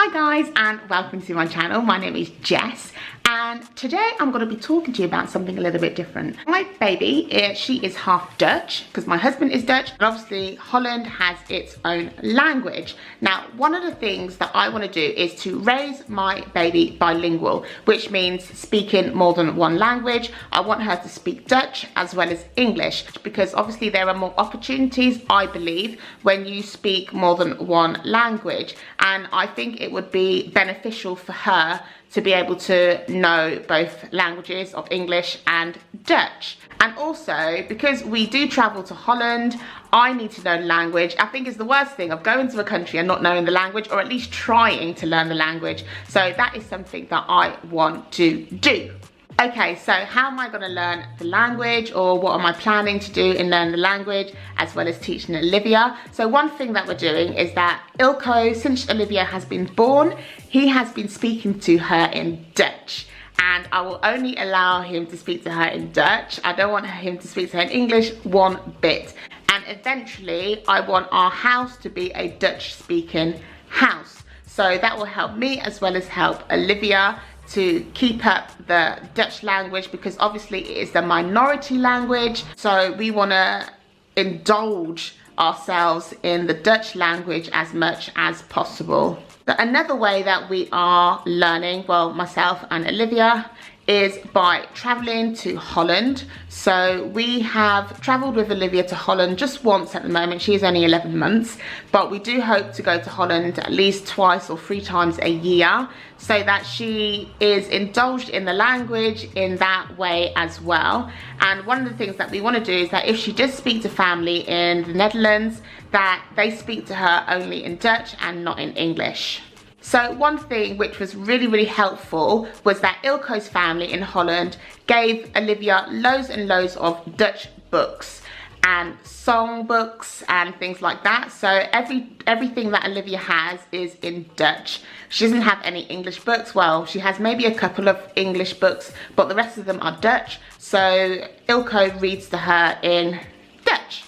Hi guys, and welcome to my channel. My name is Jess, and today I'm going to be talking to you about something a little bit different. My baby, she is half Dutch because my husband is Dutch, and obviously Holland has its own language. Now, one of the things that I want to do is to raise my baby bilingual, which means speaking more than one language. I want her to speak Dutch as well as English, because obviously there are more opportunities, I believe, when you speak more than one language, and I think it would be beneficial for her to be able to know both languages of English and Dutch. And also, because we do travel to Holland, I need to know the language. I think it's the worst thing of going to a country and not knowing the language, or at least trying to learn the language. So that is something that I want to do. Okay, so how am I going to learn the language, or what am I planning to do in learning the language, as well as teaching Olivia? So one thing that we're doing is that Ilko, since Olivia has been born, he has been speaking to her in Dutch. And I will only allow him to speak to her in Dutch. I don't want him to speak to her in English one bit. And eventually, I want our house to be a Dutch-speaking house. So that will help me as well as help Olivia to keep up the Dutch language, because obviously it is the minority language. So we want to indulge ourselves in the Dutch language as much as possible. But another way that we are learning, well, myself and Olivia, is by traveling to Holland. So we have traveled with Olivia to Holland just once at the moment. She is only 11 months, but we do hope to go to Holland at least twice or 3 times a year, so that she is indulged in the language in that way as well. And one of the things that we want to do is that if she does speak to family in the Netherlands, that they speak to her only in Dutch and not in English. So one thing which was really helpful was that Ilko's family in Holland gave Olivia loads and loads of Dutch books and song books and things like that. So everything that Olivia has is in Dutch. She doesn't have any English books. Well, she has maybe a couple of English books, but the rest of them are Dutch. So Ilko reads to her in Dutch,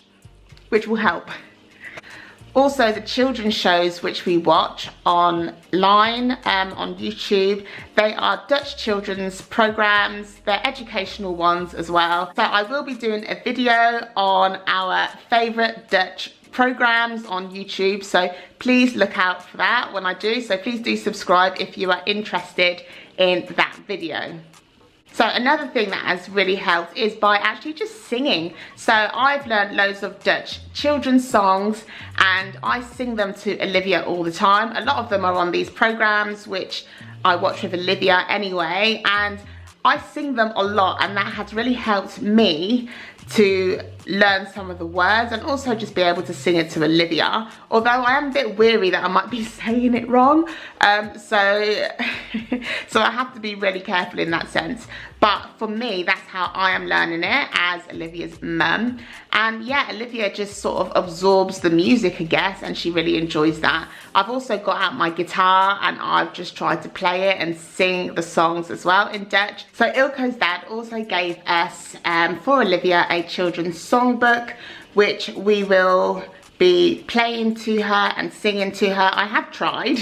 which will help. Also, the children's shows which we watch online on YouTube, they are Dutch children's programs. They're educational ones as well. So I will be doing a video on our favourite Dutch programs on YouTube. So please look out for that when I do. So please do subscribe if you are interested in that video. So another thing that has really helped is by actually just singing. So I've learned loads of Dutch children's songs, and I sing them to Olivia all the time. A lot of them are on these programs which I watch with Olivia anyway, and I sing them a lot, and that has really helped me to learn some of the words and also just be able to sing it to Olivia, although I am a bit weary that I might be saying it wrong, so I have to be really careful in that sense. But for me, that's how I am learning it as Olivia's mum. And yeah, Olivia just sort of absorbs the music, I guess, and she really enjoys that. I've also got out my guitar and I've just tried to play it and sing the songs as well in Dutch. So Ilko's dad also gave us, for Olivia, a children's songbook, which we will be playing to her and singing to her. I have tried,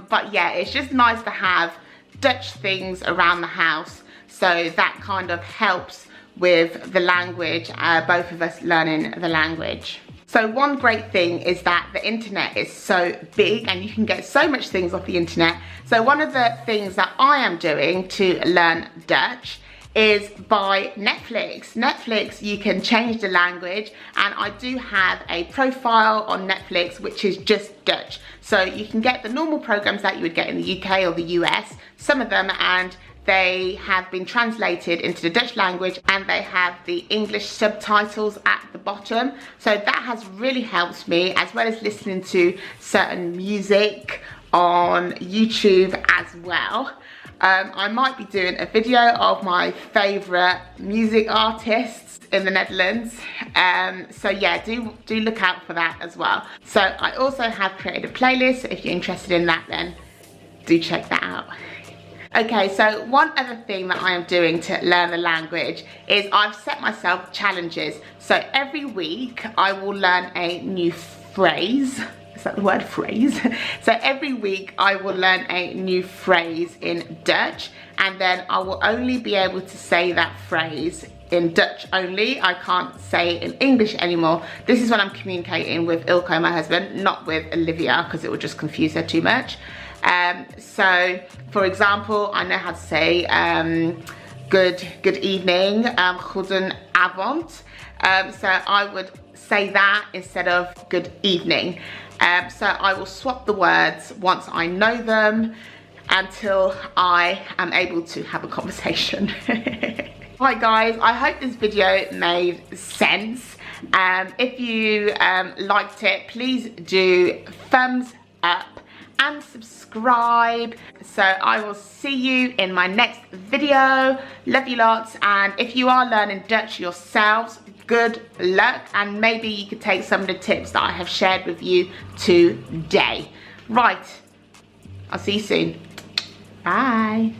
but yeah, it's just nice to have Dutch things around the house, so that kind of helps with the language, both of us learning the language. So one great thing is that the internet is so big and you can get so much things off the internet. So one of the things that I am doing to learn Dutch is by Netflix. Netflix, you can change the language, and I do have a profile on Netflix which is just Dutch. So you can get the normal programs that you would get in the UK or the US, some of them, and they have been translated into the Dutch language, and they have the English subtitles at the bottom. So that has really helped me, as well as listening to certain music on YouTube as well. I might be doing a video of my favourite music artists in the Netherlands. So yeah, do look out for that as well. So I also have created a playlist, so if you're interested in that, then do check that out. Okay, so one other thing that I am doing to learn the language is I've set myself challenges. So every week I will learn a new phrase. Is that the word, phrase? So every week I will learn a new phrase in Dutch, and then I will only be able to say that phrase in Dutch only. I can't say it in English anymore. This is when I'm communicating with Ilko, my husband, not with Olivia, because it would just confuse her too much. So for example, I know how to say good evening, goedenavond. So I would say that instead of good evening. So I will swap the words once I know them until I am able to have a conversation. Hi guys, I hope this video made sense. If you liked it, please do thumbs up and subscribe. So I will see you in my next video. Love you lots, and if you are learning Dutch yourselves, good luck, and maybe you could take some of the tips that I have shared with you today. Right, I'll see you soon. Bye.